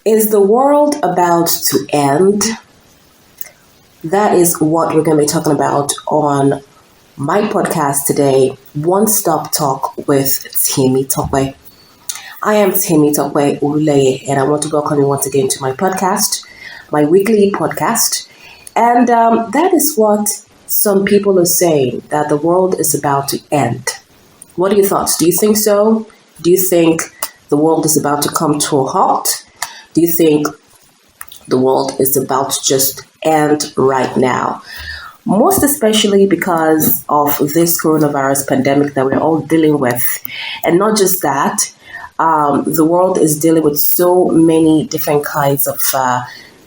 Is the world about to end? That is what we're going to be talking about on my podcast today, One Stop Talk with Temitope. I am Temitope Uleye, and I want to welcome you once again to my podcast, my weekly podcast. And that is what some people are saying, that the world is about to end. What are your thoughts? Do you think so? Do you think the world is about to come to a halt? Do you think the world is about to just end right now? Most especially because of this coronavirus pandemic that we're all dealing with. And not just that, the world is dealing with so many different kinds of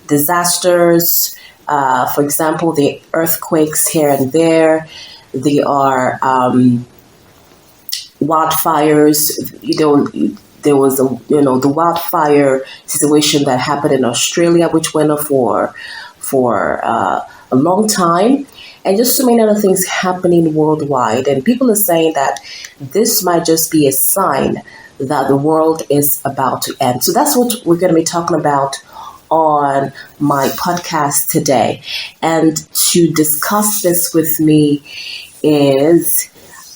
disasters. For example, the earthquakes here and there. There are wildfires. There was the wildfire situation that happened in Australia, which went on for a long time, and just so many other things happening worldwide. And people are saying that this might just be a sign that the world is about to end. So that's what we're going to be talking about on my podcast today. And to discuss this with me is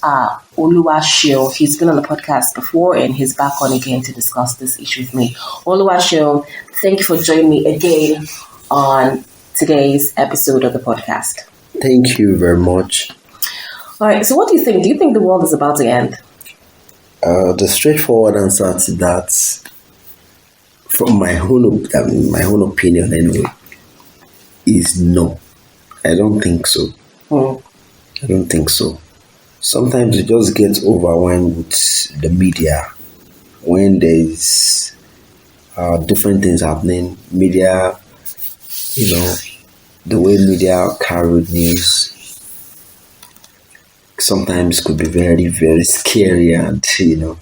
Oluwaseun. He's been on the podcast before and he's back on again to discuss this issue with me. Oluwaseun, thank you for joining me again on today's episode of the podcast. Thank you very much. All right, so what do you think? Do you think the world is about to end? The straightforward answer to that, from my own opinion anyway, is no. I don't think so. I don't think so. Sometimes you just get overwhelmed with the media when there's different things happening. Media, the way media carry news sometimes could be very, very scary. And, CNN,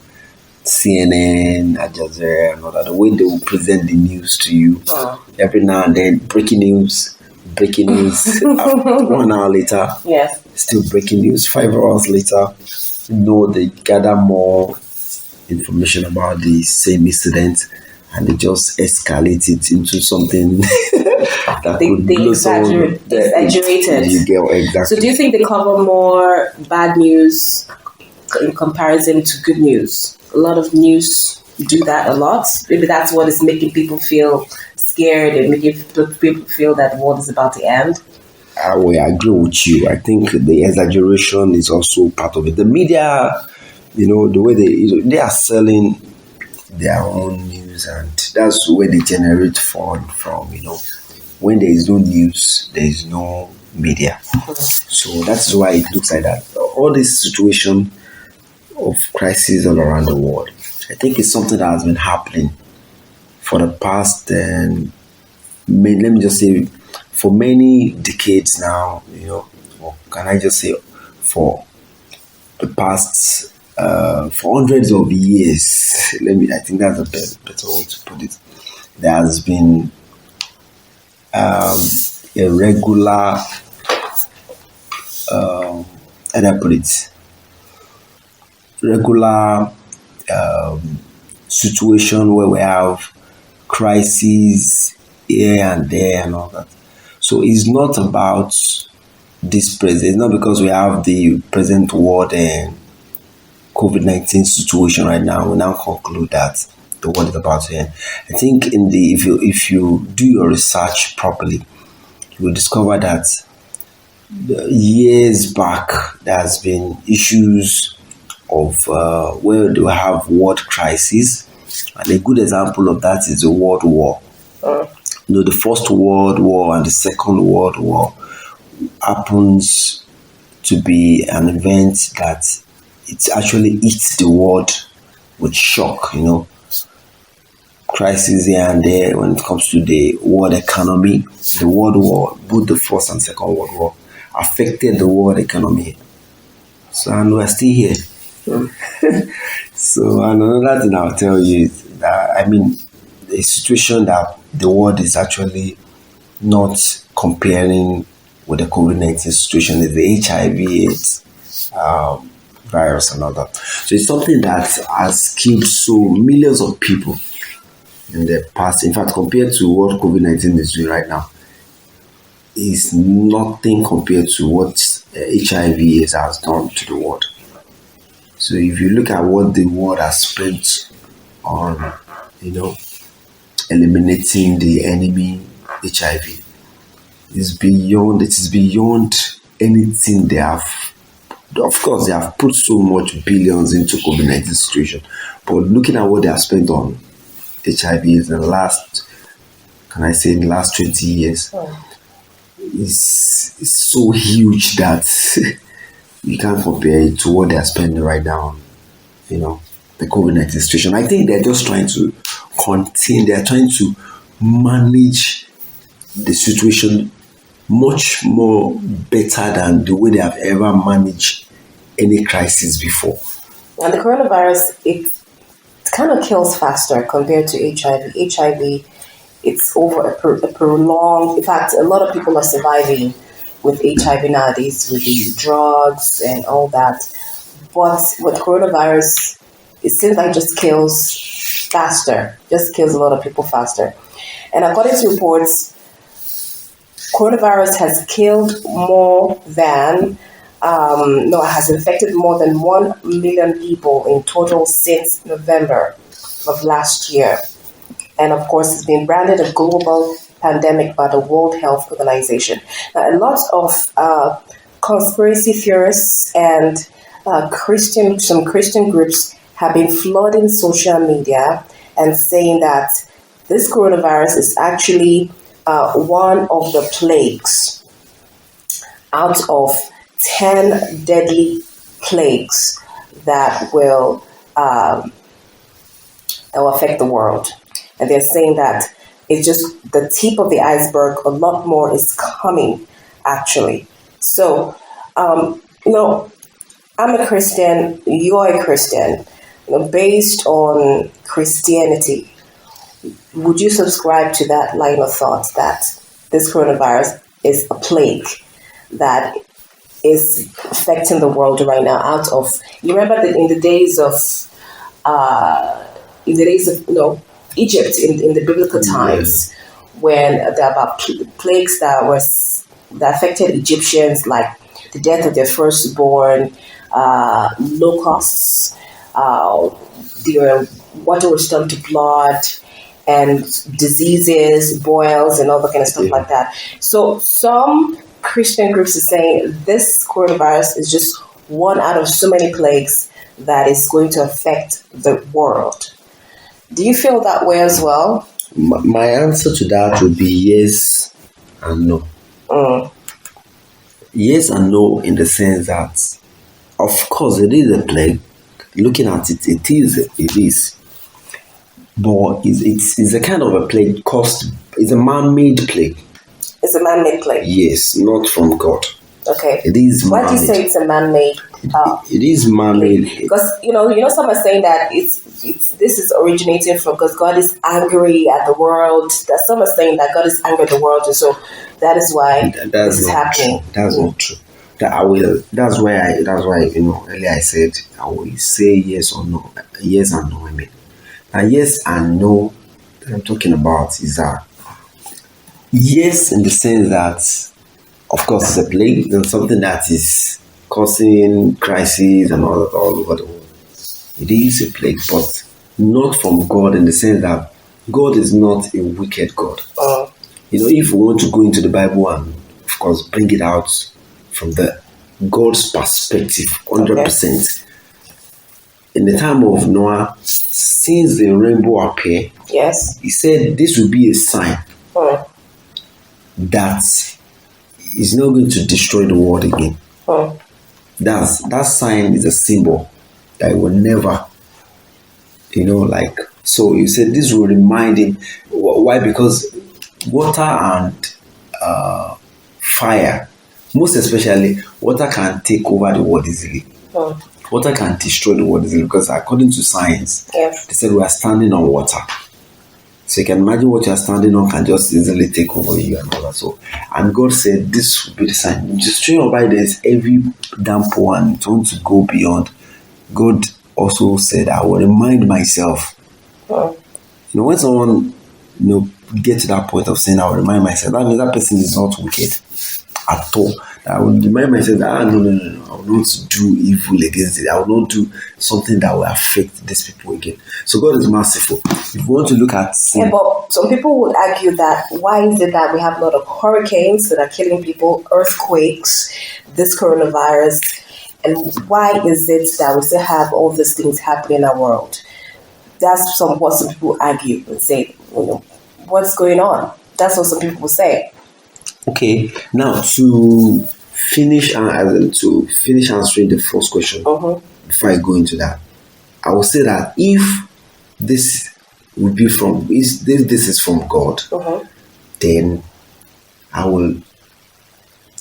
Al Jazeera, and all that, the way they will present the news to you every now and then, breaking news, 1 hour later, Yes. still breaking news, 5 hours later, they gather more information about the same incident and they just escalate it into something that They exaggerate it. You get exactly. So do you think they cover more bad news in comparison to good news? A lot of news do that a lot. Maybe that's what is making people feel scared and making people feel that the world is about to end. I agree with you. I think the exaggeration is also part of it. The media, the way they are selling their own news, and that's where they generate fund from. When there is no news, there is no media. So that's why it looks like that. All this situation of crisis all around the world, I think it's something that has been happening for the past, let me just say, for many decades now, or can I just say for the past, for hundreds of years, I think that's a better way to put it. There has been a regular, regular situation where we have crises here and there and all that. So it's not about this present. It's not because we have the present world and COVID-19 situation right now, we now conclude that the world is about to end. I think if you do your research properly, you will discover that years back there has been issues of where they have world crisis, and a good example of that is the World War. The First World War and the Second World War happens to be an event that it actually hits the world with shock. Crisis here and there when it comes to the world economy. The World War, both the First and Second World War, affected the world economy. So, and we're still here. So, and another thing I'll tell you is that, the situation that the world is actually not comparing with the COVID-19 situation is the HIV/AIDS virus and all that. So it's something that has killed so millions of people in the past. In fact, compared to what COVID-19 is doing right now, is nothing compared to what HIV has done to the world. So if you look at what the world has spent on, eliminating the enemy HIV, it is beyond anything they have. Of course, they have put so much billions into COVID-19 situation, but looking at what they have spent on HIV in the last 20 years, is so huge that you can't compare it to what they are spending right now on, the COVID-19 situation. I think they're just trying to contain, they're trying to manage the situation much more better than the way they have ever managed any crisis before. And the coronavirus, it kind of kills faster compared to HIV. HIV, it's over a prolonged, in fact, a lot of people are surviving with HIV nowadays with the drugs and all that. But with coronavirus, it seems like just kills faster, just kills a lot of people faster. And according to reports, coronavirus has killed more than, has infected more than 1 million people in total since November of last year. And of course, it's been branded a global pandemic by the World Health Organization. Now, a lot of conspiracy theorists and some Christian groups have been flooding social media and saying that this coronavirus is actually one of the plagues out of 10 deadly plagues that will affect the world. And they're saying that it's just the tip of the iceberg. A lot more is coming, actually. So, I'm a Christian, you're a Christian. Based on Christianity, would you subscribe to that line of thought that this coronavirus is a plague that is affecting the world right now? You remember that in the days of Egypt in the biblical times, when there were about plagues that affected Egyptians, like the death of their firstborn, locusts, their water was turned to blood, and diseases, boils, and all that kind of stuff like that. So some Christian groups are saying this coronavirus is just one out of so many plagues that is going to affect the world. Do you feel that way as well? My answer to that would be yes and no. Yes and no, in the sense that, of course, it is a plague. Looking at it, it is. But it's a kind of a plague it's a man-made plague. It's a man-made plague? Yes, not from God. Okay. It is man-made. Why do you say it's a man-made? It is man-made. Because, some are saying that this is originating from because God is angry at the world. That some are saying that God is angry at the world, and so that is why this is happening. That's not true. That's why earlier I said I will say yes or no. Yes and no, I mean. And yes and no that I'm talking about is that yes, in the sense that, of course, it's a plague and something that is causing crises and all over the world. It is a plague, but not from God, in the sense that God is not a wicked God. If we want to go into the Bible and, of course, bring it out from the God's perspective, 100%. In the time of Noah, since the rainbow appeared, yes, he said this will be a sign that is not going to destroy the world again. That sign is a symbol that will never, so you said this will remind him. Why? Because water and fire, most especially, water can take over the world easily. Water can destroy the world easily because according to science, they said we are standing on water. So you can imagine what you are standing on can just easily take over you and all that. So, and God said this will be the sign. Just showing by there's every downpour and it's going to go beyond. God also said, I will remind myself when someone, get to that point of saying, I'll remind myself, that means that person is not wicked at all. I would remind myself that, no, I will not do evil against it. I will not do something that will affect these people again. So God is merciful. If you want to look at sin, but some people would argue that why is it that we have a lot of hurricanes that are killing people, earthquakes, this coronavirus, and why is it that we still have all these things happening in our world? That's what some people argue and say, what's going on? That's what some people say. Okay, now to finish answering the first question, before I go into that, I will say that if this would be this is from God, then I will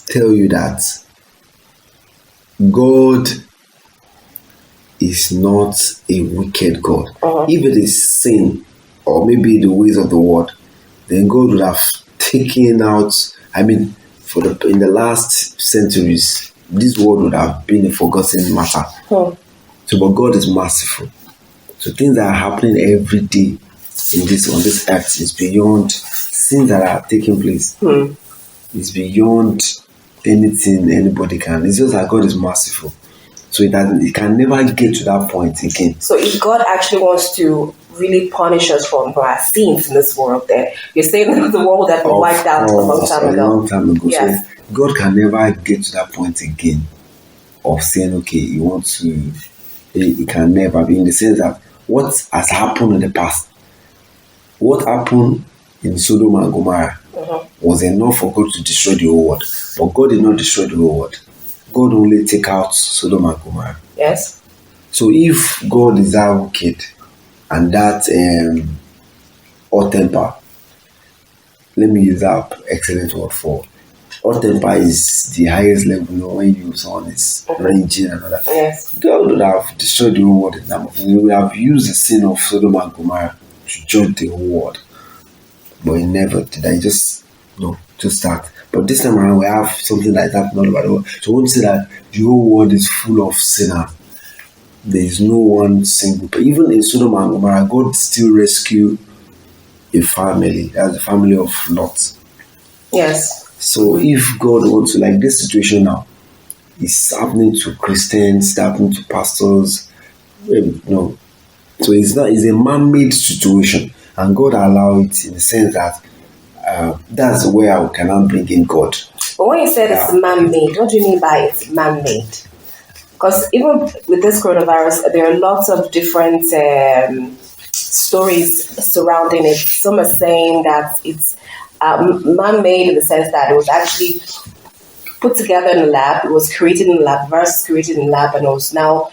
tell you that God is not a wicked God. If it is sin, or maybe the ways of the world, then God would have taken out. I mean, in the last centuries, this world would have been a forgotten matter. So, but God is merciful. So things that are happening every day on this earth is beyond things that are taking place. It's beyond anything anybody can. It's just that God is merciful. So it can never get to that point again. So if God actually wants to really punish us for our sins in this world, then you're saying that the world that we wiped out a long time ago. Yes. So God can never get to that point again of saying, okay, you want to. It can never be, in the sense that what has happened in the past, what happened in Sodom and Gomorrah was enough for God to destroy the whole world. But God did not destroy the whole world. God only take out Sodom and Gomorrah. Yes. So if God is that wicked and that hot temper, let me use that excellent word for hot temper is the highest level, when someone is raging and all that. Yes. God would have destroyed the whole world in that moment. He would have used the sin of Sodom and Gomorrah to judge the whole world. But he never did. I just that. But this time around, we have something like that all over the world. So I won't say that the whole world is full of sinners. There is no one single. But even in Sodom and Gomorrah, God still rescued a family. That's the family of Lot. Yes. So if God wants to, like this situation now, it's happening to Christians, it's happening to pastors, So it's a man-made situation, and God allow it in the sense that that's where I cannot bring in God. But when you said it's man-made, what do you mean by it's man-made? Because even with this coronavirus, there are lots of different stories surrounding it. Some are saying that it's man-made in the sense that it was actually put together in a lab. It was created in a lab, the virus was created in a lab, and it was now,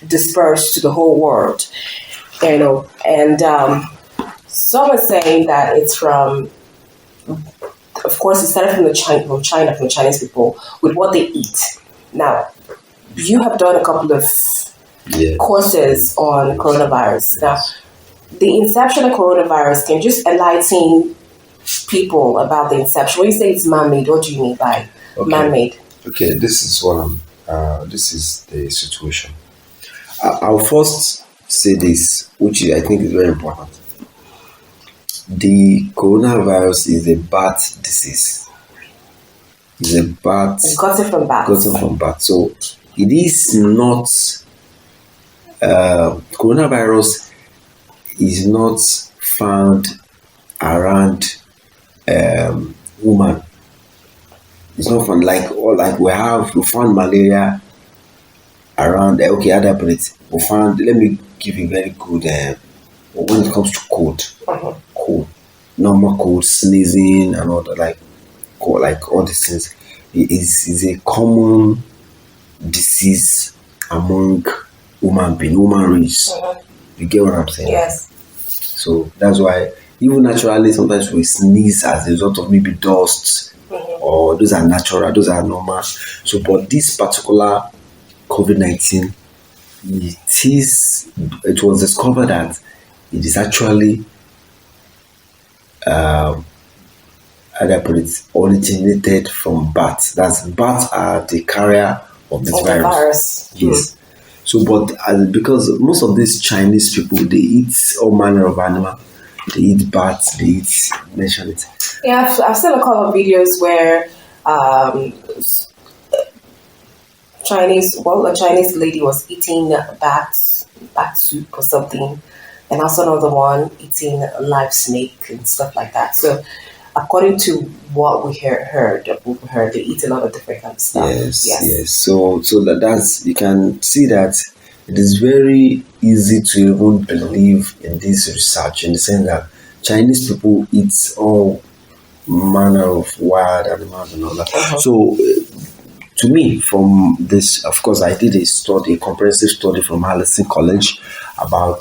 dispersed to the whole world. And some are saying that it's from, of course, it started from Chinese people with what they eat. Now, you have done a couple of courses on coronavirus. Now, the inception of coronavirus, can you just enlighten people about the inception? When you say it's man-made, what do you mean by man-made? Okay, this is this is the situation. I'll first say this, which I think is very important. The coronavirus is a bat disease. It's gotten from bats. So it is not. Coronavirus is not found around woman. It's not found like we found malaria around. Okay, how do I put it? Let me give you very good. When it comes to cold, normal cold, sneezing and all that, like all these things, is a common disease among human race. You get what I'm saying? Yes. So that's why even naturally sometimes we sneeze as a result of maybe dust, or those are natural, those are normal. So, but this particular COVID-19, it was discovered that it is actually originated from bats. Bats are the carrier of this virus. Yes. So, but because most of these Chinese people, they eat all manner of animal. They eat bats, they eat, mention it. Yeah, I've seen a couple of videos where um, a Chinese lady was eating bat soup or something, and also another one eating a live snake and stuff like that. So, according to what we heard, they eat a lot of different kind of stuff. Yes. So that's, you can see that it is very easy to even believe in this research, in the sense that Chinese people eat all manner of wild animals and all that. So to me, from this, of course, I did a comprehensive study from Harrison College about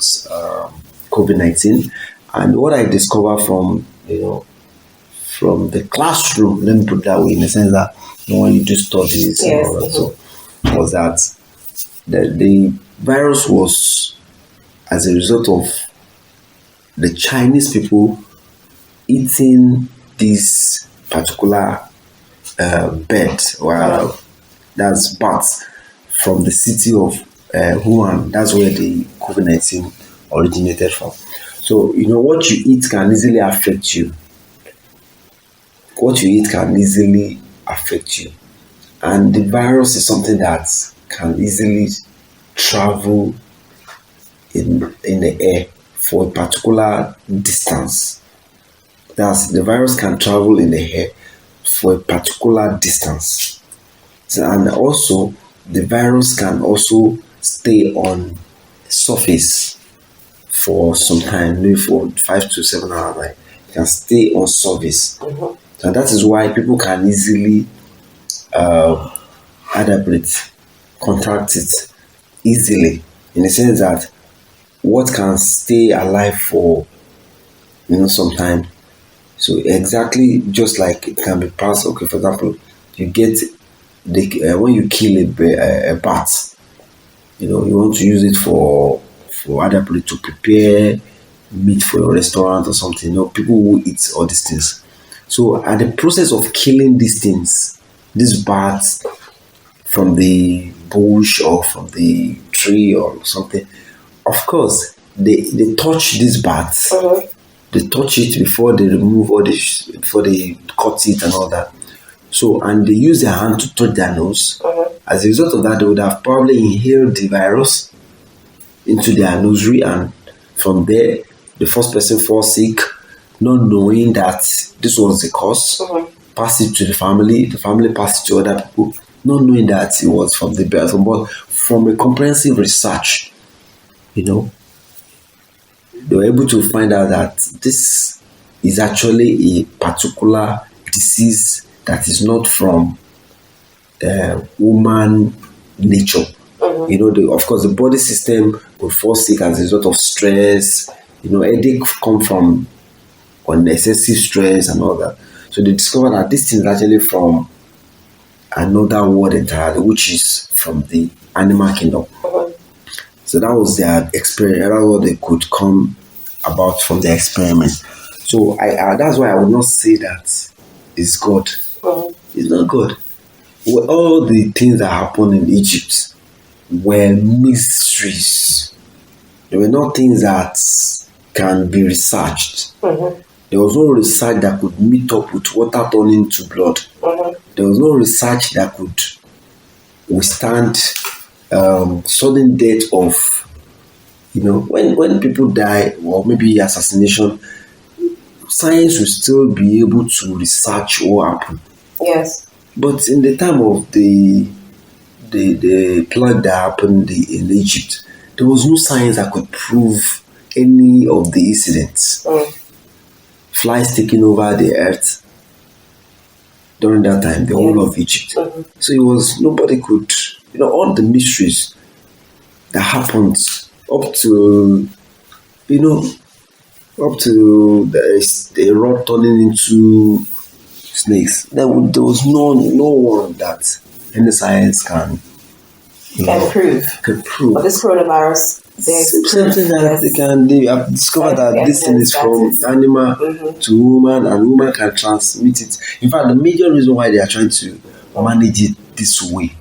COVID-19, and what I discovered from the classroom, let me put it that way, in the sense that when you do studies and all that, so was that the virus was as a result of the Chinese people eating this particular bird, or that's bats, from the city of Wuhan. That's where the COVID-19 originated from. So, what you eat can easily affect you. What you eat can easily affect you. And the virus is something that can easily travel in the air for a particular distance. The virus can travel in the air for a particular distance. And also, the virus can also stay on surface for some time, maybe for 5 to 7 hours. Right? It can stay on surface. And that is why people can easily contract it easily, in the sense that what can stay alive for some time. So exactly, just like it can be passed. Okay, for example, you get when you kill a bat, you want to use it for adaptly to prepare meat for your restaurant or something. People will eat all these things. So at the process of killing these things, these bats from the bush or from the tree or something, of course, they touch these bats. They touch it before they remove before they cut it and all that. So, and they use their hand to touch their nose. As a result of that, they would have probably inhaled the virus into their nursery, and from there, the first person falls sick, not knowing that this was the cause, pass it to the family pass it to other people, not knowing that it was from the birth. But from a comprehensive research, they were able to find out that this is actually a particular disease that is not from human nature. Of course, the body system will fall sick as a result of stress. Headache come from unnecessary stress and all that. So they discovered that this thing is actually from another world entirely, which is from the animal kingdom. So that was their experiment. That was what they could come about from the experiment. So that's why I would not say that it's God. It's not God. Well, all the things that happened in Egypt were mysteries. They were not things that can be researched. There was no research that could meet up with water turning to blood. There was no research that could withstand sudden death of, when people die, or maybe assassination, science will still be able to research what happened. Yes. But in the time of the plague that happened in Egypt, there was no science that could prove any of the incidents. Flies taking over the earth during that time, the whole of Egypt. So it was, nobody could, all the mysteries that happened up to the rod turning into snakes. There was no one that any science can prove. But this coronavirus, there's something that they have discovered that this thing is from animal to human, and human can transmit it. In fact, the major reason why they are trying to manage it this way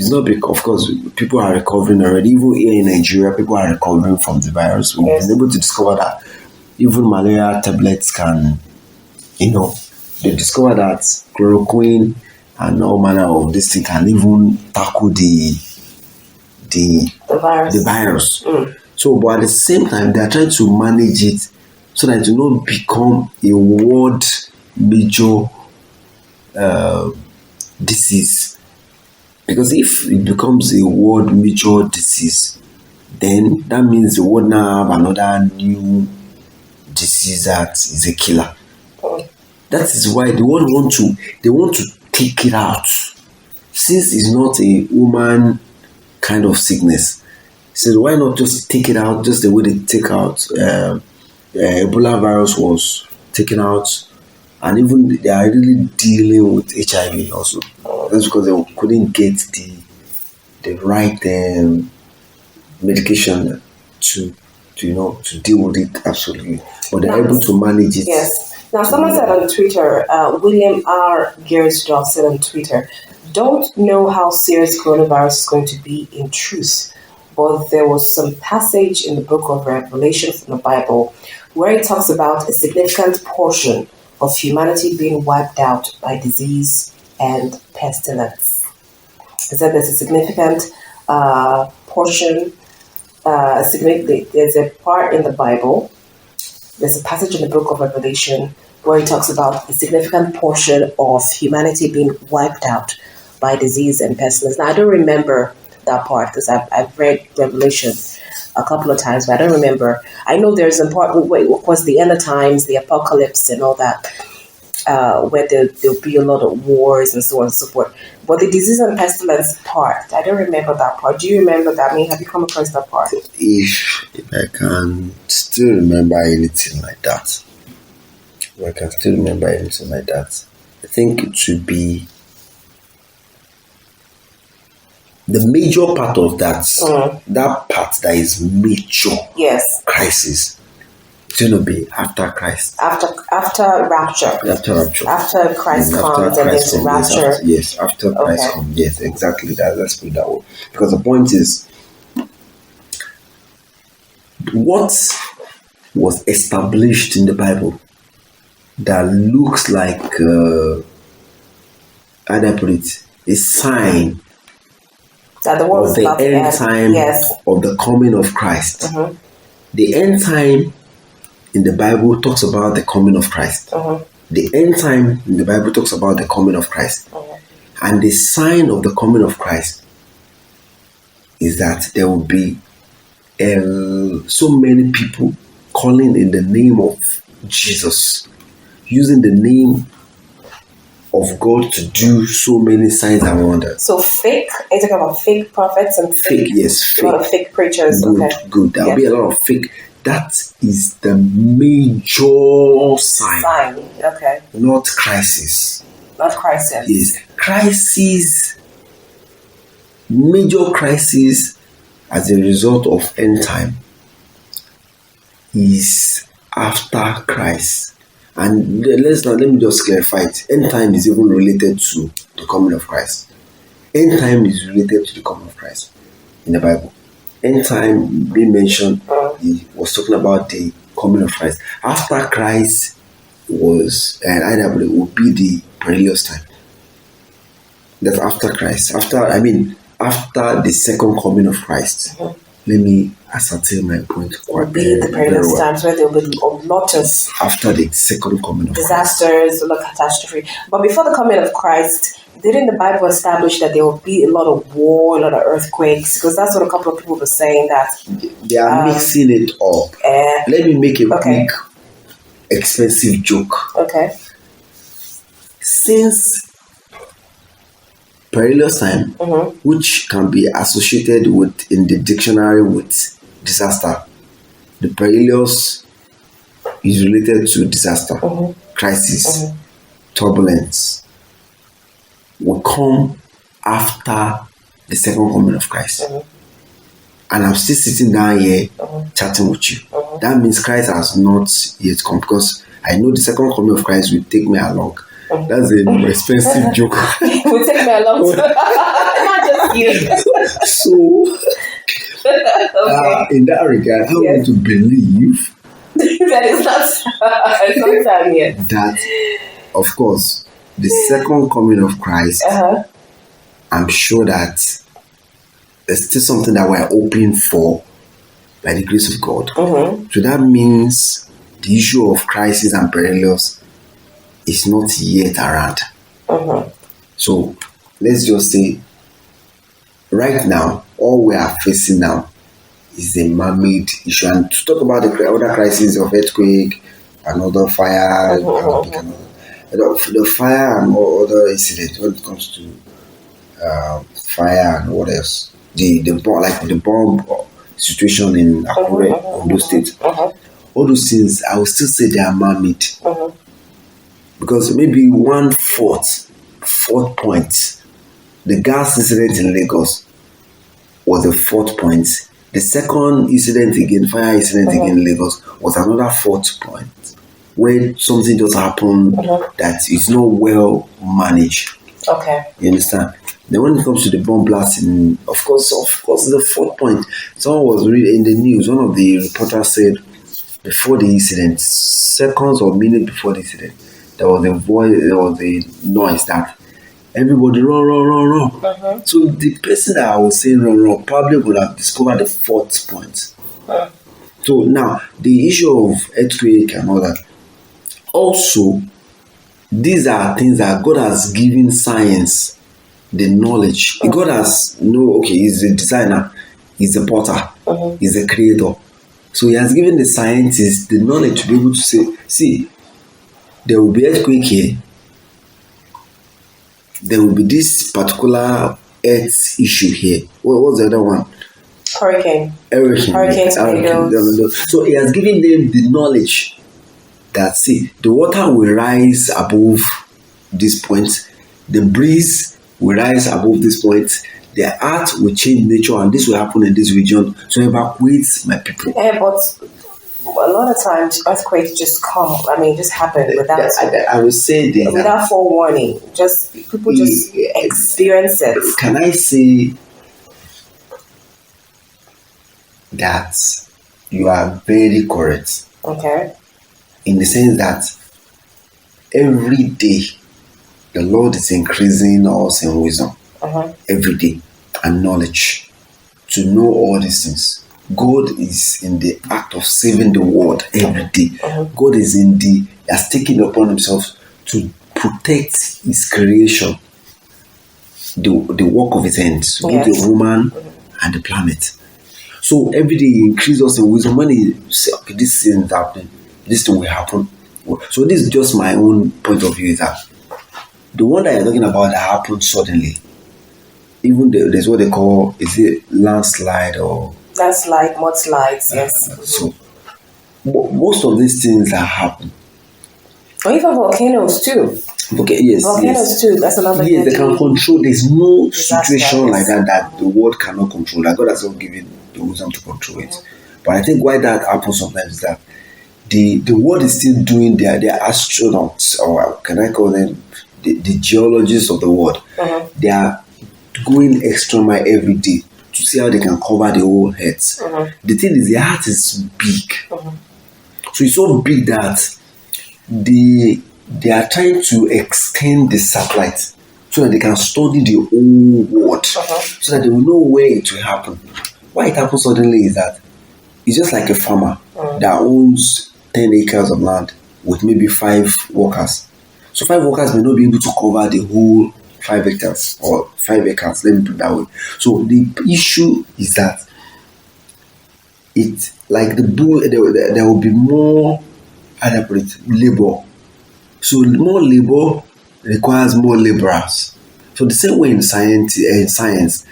It's not because, of course, people are recovering already. Even here in Nigeria, people are recovering from the virus. We've been able to discover that even malaria tablets can, they discovered that chloroquine and all manner of this thing can even tackle the virus. So, but at the same time, they are trying to manage it so that it will not become a world major disease. Because if it becomes a world major disease, then that means the world now have another new disease that is a killer. That is why they want to take it out. Since it's not a human kind of sickness, so why not just take it out just the way they take out Ebola virus was taken out, and even they are really dealing with HIV also. That's because they couldn't get the right medication to deal with it absolutely, but they're able to manage it. Yes. Now, someone said on Twitter, William R. Gersdorf said on Twitter, don't know how serious coronavirus is going to be in truth, but there was some passage in the book of Revelation from the Bible where it talks about a significant portion of humanity being wiped out by disease and pestilence. It said there's a significant portion, there's a part in the Bible, there's a passage in the book of Revelation where it talks about a significant portion of humanity being wiped out by disease and pestilence. Now, I don't remember that part because I've read Revelation a couple of times, but I don't remember. I know there's a part, of course, the end of times, the apocalypse and all that, where there'll be a lot of wars and so on and so forth. But the disease and pestilence part, I don't remember that part. Do you remember that? I mean, have you come across that part? If I can still remember anything like that, I think it should be the major part of that, that part that is major crisis. It's going to be after Christ. After rapture. After Christ comes and there's rapture. Yes, after Christ comes. Yes, exactly. Let's put it that way. Because the point is, what was established in the Bible that looks like, how do I put it, a sign that the world of the end time of the coming of Christ. The end time in the Bible talks about the coming of Christ. The end time in the Bible talks about the coming of Christ. And the sign of the coming of Christ is that there will be so many people calling in the name of Jesus, using the name of God to do so many signs and wonders. So fake? Are you talking about fake prophets and fake? Yes, fake. A lot of fake preachers. Good. There'll be a lot of fake. That is the major sign. Not crisis. Yes. Crisis. Major crisis as a result of end time is after Christ. And let me just clarify it. End time is even related to the coming of Christ. End time is related to the coming of Christ in the Bible. End time being mentioned, he was talking about the coming of Christ. After Christ was, and IW would be the perilous time. That's after Christ. After the second coming of Christ. Let me ascertain my point. Would be the perilous times where there will be a lot of after the second coming of disasters, a lot of catastrophe. But before the coming of Christ, didn't the Bible establish that there will be a lot of war, a lot of earthquakes? Because that's what a couple of people were saying, that they are mixing it up. Let me make a quick, expensive joke. Since perilous time, which can be associated with in the dictionary with disaster, the perilous is related to disaster, crisis, turbulence, will come after the second coming of Christ. And I'm still sitting down here chatting with you. That means Christ has not yet come, because I know the second coming of Christ will take me along. That's an expensive joke. It will take me along. Not So, in that regard, I want to believe that it's not time yet. That, of course, the second coming of Christ, I'm sure that it's still something that we're hoping for by the grace of God. So that means the issue of crisis and perilous is not yet around. So let's just say, right now, all we are facing now is a man-made issue. And to talk about the other crises of earthquake and other fire, the fire and all other incidents when it comes to fire and what else, the bomb situation in Akure, Ondo State, all those things, I will still say they are man-made. Because maybe one fourth point, the gas incident in Lagos was the fourth point. The second incident again, fire incident again in Lagos, was another fourth point, where something just happened that is not well managed. Okay. You understand? Then when it comes to the bomb blast, of course, the fourth point, someone was reading in the news, one of the reporters said, before the incident, seconds or minutes before the incident, there was a noise that everybody run. So the person that I was saying run probably would have discovered the fourth point. So now the issue of earthquake and all that. Also, these are things that God has given science the knowledge. God has he's the designer, he's the potter, he's the creator. So he has given the scientists the knowledge to be able to say, see, there will be earthquake here. There will be this particular earth issue here. What's the other one? Hurricane. So he has given them the knowledge that, see, the water will rise above this point, the breeze will rise above this point, the earth will change nature, and this will happen in this region to evacuate my people. Yeah, but a lot of times earthquakes just come. Just happen without. I would say this, without forewarning. Just people just experience it. Can I say that you are very correct? Okay. In the sense that every day the Lord is increasing us in wisdom. Every day, and knowledge to know all these things. God is in the act of saving the world every day. God is has taken upon himself to protect his creation, the work of his hands, both the woman and the planet. So every day he increases us in wisdom. When he says, okay, this thing is happening, this thing will happen. So this is just my own point of view, is that the one that you're talking about that happened suddenly, even there's what they call, is it landslide or mudslides, yes. So most of these things that happen, or even volcanoes too. Volcanoes too. That's another. Yes, they can control. There's no situation like that the world cannot control. That God has not given the wisdom to control it. But I think why that happens sometimes is that the world is still doing their astronauts, or can I call them the geologists of the world? They are going extra mile every day to see how they can cover the whole earth. The thing is, the earth is big. So it's so big that they are trying to extend the satellite so that they can study the whole world, so that they will know where it will happen. Why it happens suddenly is that it's just like a farmer that owns 10 acres of land with maybe 5 workers. So 5 workers may not be able to cover the whole 5 hectares or 5 acres, let me put it that way. So the issue is that it's like there will be more labor. So more labor requires more laborers. So the same way in science,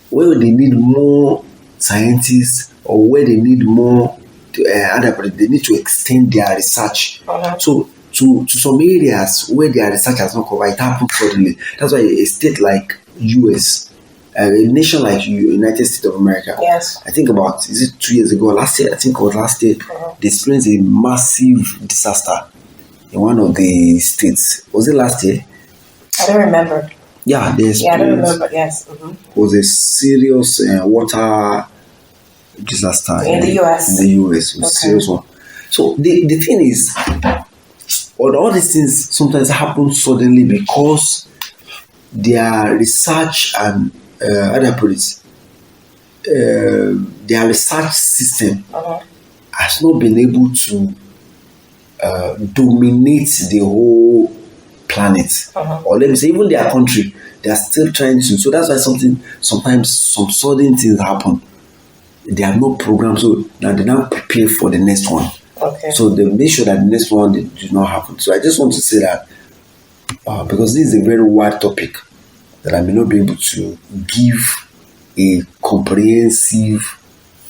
where they need more scientists or where they need more, they need to extend their research. So to some areas where their research has not covered, it happens suddenly. That's why a state like US, a nation like United States of America, yes, I think about, is it 2 years ago, last year, they experienced a massive disaster in one of the states. Was it last year? I don't remember. Yeah, they Yeah, I don't experienced remember. Yes. Mm-hmm. was a serious water disaster In the US. In the US, it was a serious one. So the thing is, all these things sometimes happen suddenly because their research and how do I put it, their research system has not been able to dominate the whole planet, or let me say even their country. They are still trying to. So that's why sometimes some sudden things happen. They are not programmed, so now they now prepare for the next one. Okay. So they make sure that the next one do not happen. So I just want to say that because this is a very wide topic, that I may not be able to give a comprehensive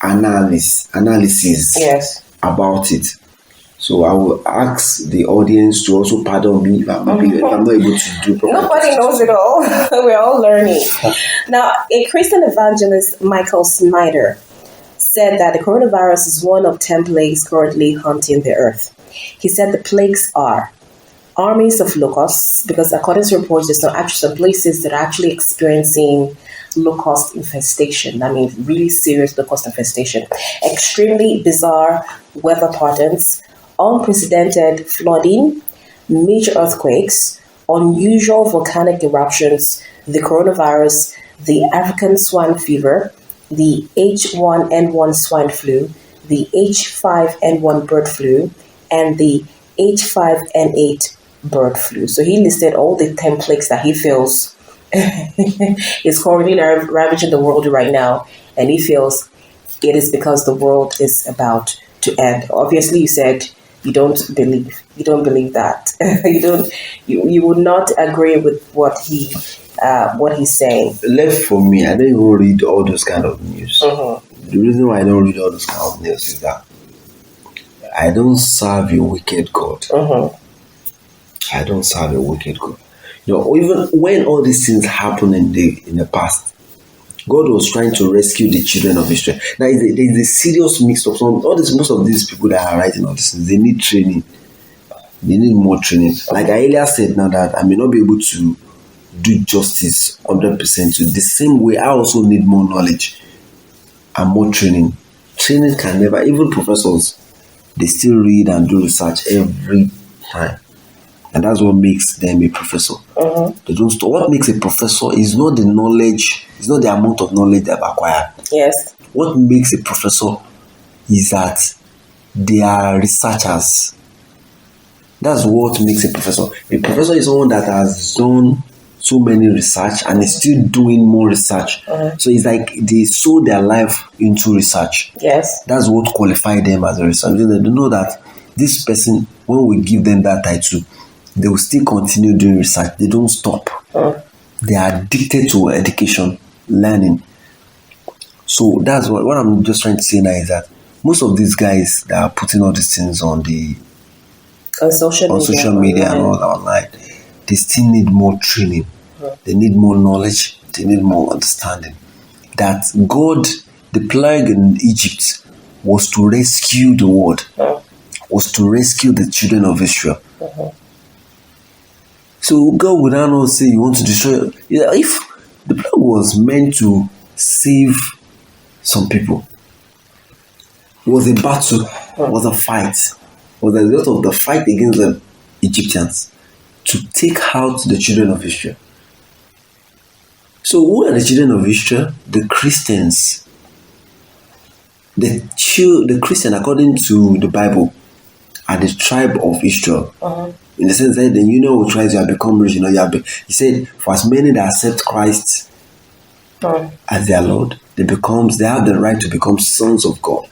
analysis Yes. about it. So I will ask the audience to also pardon me if I'm not able to do properly. Nobody knows it all. We're all learning. Now, a Christian evangelist, Michael Snyder, said that the coronavirus is one of 10 plagues currently haunting the earth. He said the plagues are armies of locusts, because according to reports, there's some places that are actually experiencing locust infestation. I mean, really serious locust infestation. Extremely bizarre weather patterns, unprecedented flooding, major earthquakes, unusual volcanic eruptions, the coronavirus, the African swine fever, the H1N1 swine flu, the H5N1 bird flu, and the H5N8 bird flu. So he listed all the 10 plagues that he feels is currently ravaging the world right now, and he feels it is because the world is about to end. Obviously, you said you don't believe that. you would not agree with what he's saying. Left for me, I don't even read all those kind of news. The reason why I don't read all those kind of news is that I don't serve a wicked God. I don't serve a wicked God. You know, even when all these things happened in the past, God was trying to rescue the children of Israel. Now, there is a serious mix of most of these people that are writing all these things. They need training. They need more training. Like I earlier said, now that I may not be able to do justice 100% to the same way, I also need more knowledge and more training. Training can never, even professors, they still read and do research every time. And that's what makes them a professor. They don't stop. What makes a professor is not the knowledge, it's not the amount of knowledge they've acquired. Yes. What makes a professor is that they are researchers. That's what makes a professor. A professor is someone that has done so many research and is still doing more research. So it's like they sold their life into research. Yes. That's what qualifies them as a researcher. They know that this person, when we give them that title, they will still continue doing research. They don't stop. They are addicted to education, learning. So that's what I'm just trying to say now is that most of these guys that are putting all these things on social media and all that online, they still need more training. They need more knowledge. They need more understanding. That God, the plague in Egypt, was to rescue the world, was to rescue the children of Israel. So God would now say you want to destroy. If the plague was meant to save some people, it was a battle, it was a fight, it was a result of the fight against the Egyptians to take out the children of Israel. So who are the children of Israel? The Christians. The Christian, according to the Bible, are the tribe of Israel. In the sense that the union with Christ, you have become rich. He said, for as many that accept Christ as their Lord, they have the right to become sons of God,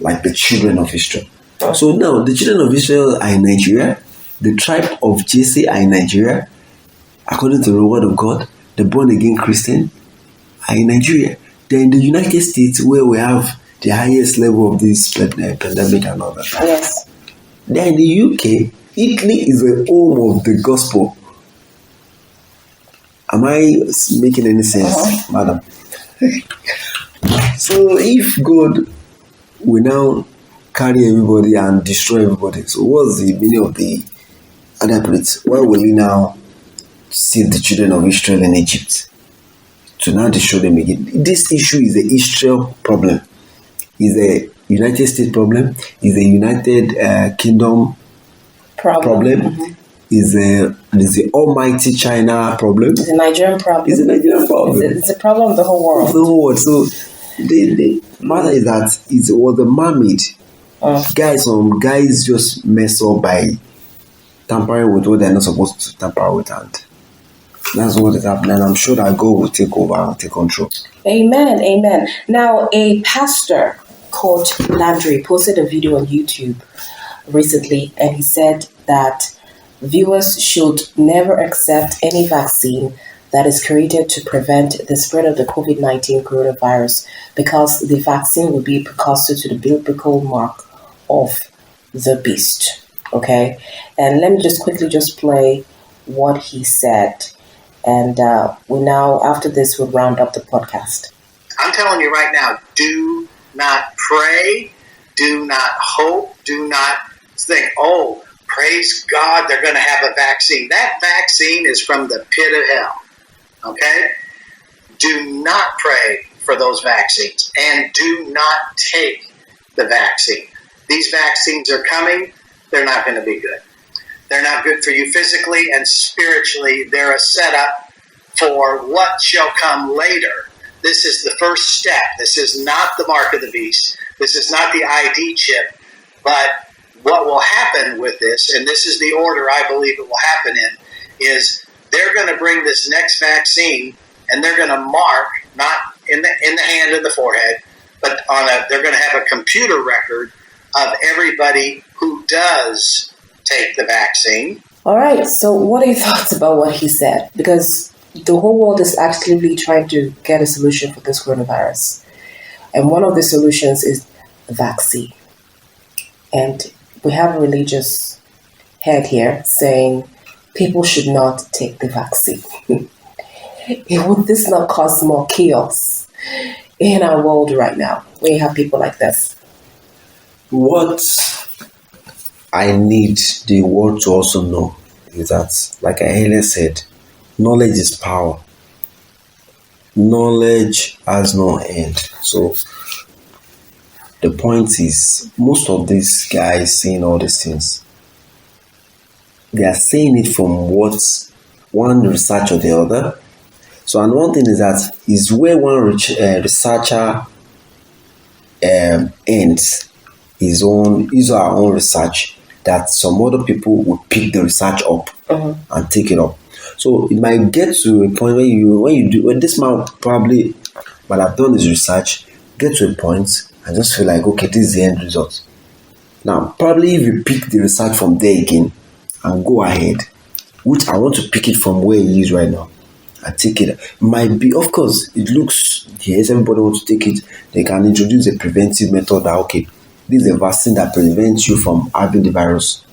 like the children of Israel. So now, the children of Israel are in Nigeria. The tribe of Jesse are in Nigeria. According to the word of God, the born-again Christian are in Nigeria. They're in the United States, where we have the highest level of this pandemic and all that. Yes. They're in the UK. Italy is the home of the gospel. Am I making any sense, madam? So if God will now carry everybody and destroy everybody, so what's the meaning of the other plates? Why will he now saved the children of Israel in Egypt. So now they show them again. This issue is a Israel problem. Is a United States problem. Is a United Kingdom problem. Is the almighty China problem. It's a Nigerian problem. It's a Nigerian problem. It's a problem of the whole world. The whole world. So the matter is that it was the man-made. Some guys just mess up by tampering with what they're not supposed to tamper with, and that's what is happening. And I'm sure that God will take over and take control. Amen. Amen. Now, a pastor called Landry posted a video on YouTube recently, and he said that viewers should never accept any vaccine that is created to prevent the spread of the COVID-19 coronavirus, because the vaccine will be precursor to the biblical mark of the beast. Okay? And let me just quickly play what he said. And we now, after this, we'll round up the podcast. I'm telling you right now, do not pray, do not hope, do not think, oh, praise God, they're going to have a vaccine. That vaccine is from the pit of hell. Okay? Do not pray for those vaccines, and do not take the vaccine. These vaccines are coming. They're not going to be good. They're not good for you physically and spiritually. They're a setup for what shall come later. This is the first step. This is not the mark of the beast. This is not the ID chip. But what will happen with this, and this is the order I believe it will happen in, is they're going to bring this next vaccine, and they're going to mark, not in the hand and the forehead, but they're going to have a computer record of everybody who does take the vaccine. All right. So what are your thoughts about what he said? Because the whole world is actively trying to get a solution for this coronavirus. And one of the solutions is the vaccine. And we have a religious head here saying people should not take the vaccine. Would this not cause more chaos in our world right now when you have people like this? What I need the world to also know is that, like I earlier said, knowledge is power. Knowledge has no end. So the point is, most of these guys saying all these things, they are saying it from what one research or the other. So, and one thing is that is where one researcher ends his our own research, that some other people will pick the research up and take it up. So it might get to a point when this man probably might have done his research, get to a point and just feel like, okay, this is the end result. Now, probably if you pick the research from there again and go ahead, which I want to pick it from where he is right now and take it, might be, of course, it looks, yes, everybody wants to take it. They can introduce a preventive method that, okay, this is a vaccine that prevents you from having the virus.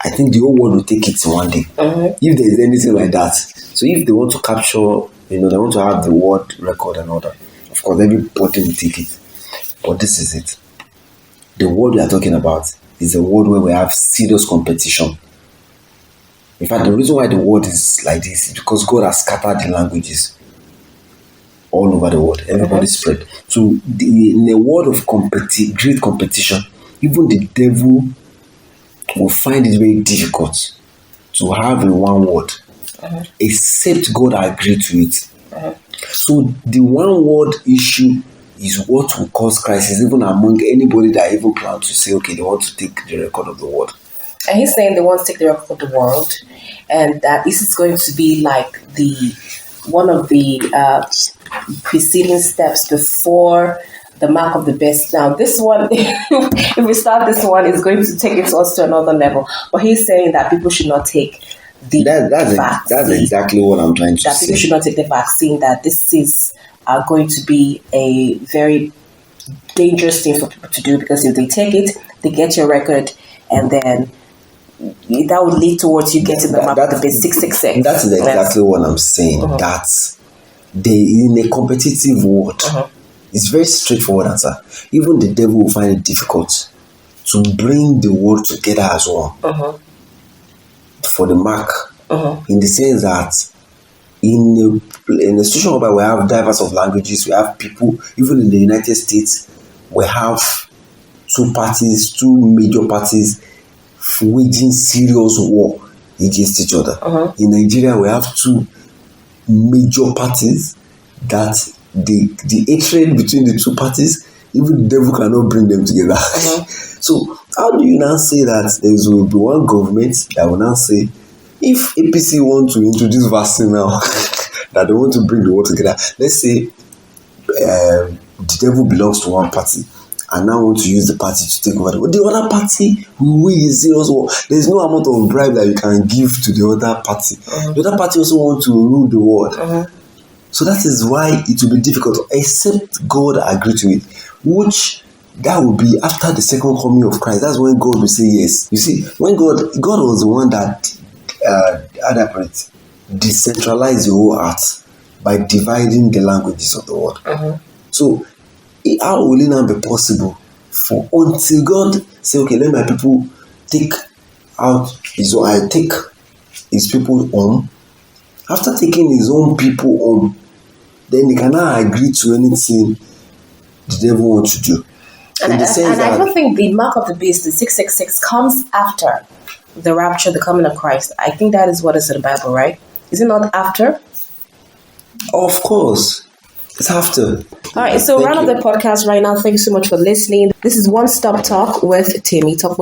I think the whole world will take it one day. If there is anything like that. So if they want to capture, they want to have the world record and all that, of course, everybody will take it. But this is it. The world we are talking about is a world where we have serious competition. In fact, the reason why the world is like this is because God has scattered the languages all over the world. Everybody spread. So in a world of great competition, even the devil will find it very difficult to have in one word, except God agreed to it. So the one word issue is what will cause crisis even among anybody that even plan to say, okay, they want to take the record of the world. And he's saying they want to take the record of the world, and that this is going to be like one of the preceding steps before the mark of the beast. Now, this one, if we start this one, is going to take it us to another level. But he's saying that people should not take the vaccine. That's exactly what I'm trying to say. That people should not take the vaccine, that this is going to be a very dangerous thing for people to do, because if they take it, they get your record, and then that would lead towards you getting the mark of the beast 666. That's exactly what I'm saying. That in a competitive world, it's very straightforward answer. Even the devil will find it difficult to bring the world together as one for the mark in the sense that in a situation where we have diverse of languages, we have people, even in the United States, we have two major parties waging serious war against each other. In Nigeria, we have two major parties that the hatred between the two parties, even the devil cannot bring them together. So how do you now say that there will be one government that will now say, if APC want to introduce vaccine now, that they want to bring the world together, let's say the devil belongs to one party and now want to use the party to take over the other party will wage a serious war. There's no amount of bribe that you can give to the other party. The other party also want to rule the world. So that is why it will be difficult, except God agree to it, which that will be after the second coming of Christ. That's when God will say yes. You see, when God was the one that decentralized the whole earth by dividing the languages of the world. So how will it now be possible for until God say, okay, let my people take his people home. After taking his own people home, then he cannot agree to anything the devil wants to do. And I don't think the mark of the beast, the 666, comes after the rapture, the coming of Christ. I think that is what is in the Bible, right? Is it not after? Of course. It's after. All right, so round up the podcast right now. Thank you so much for listening. This is One Stop Talk with Temitope.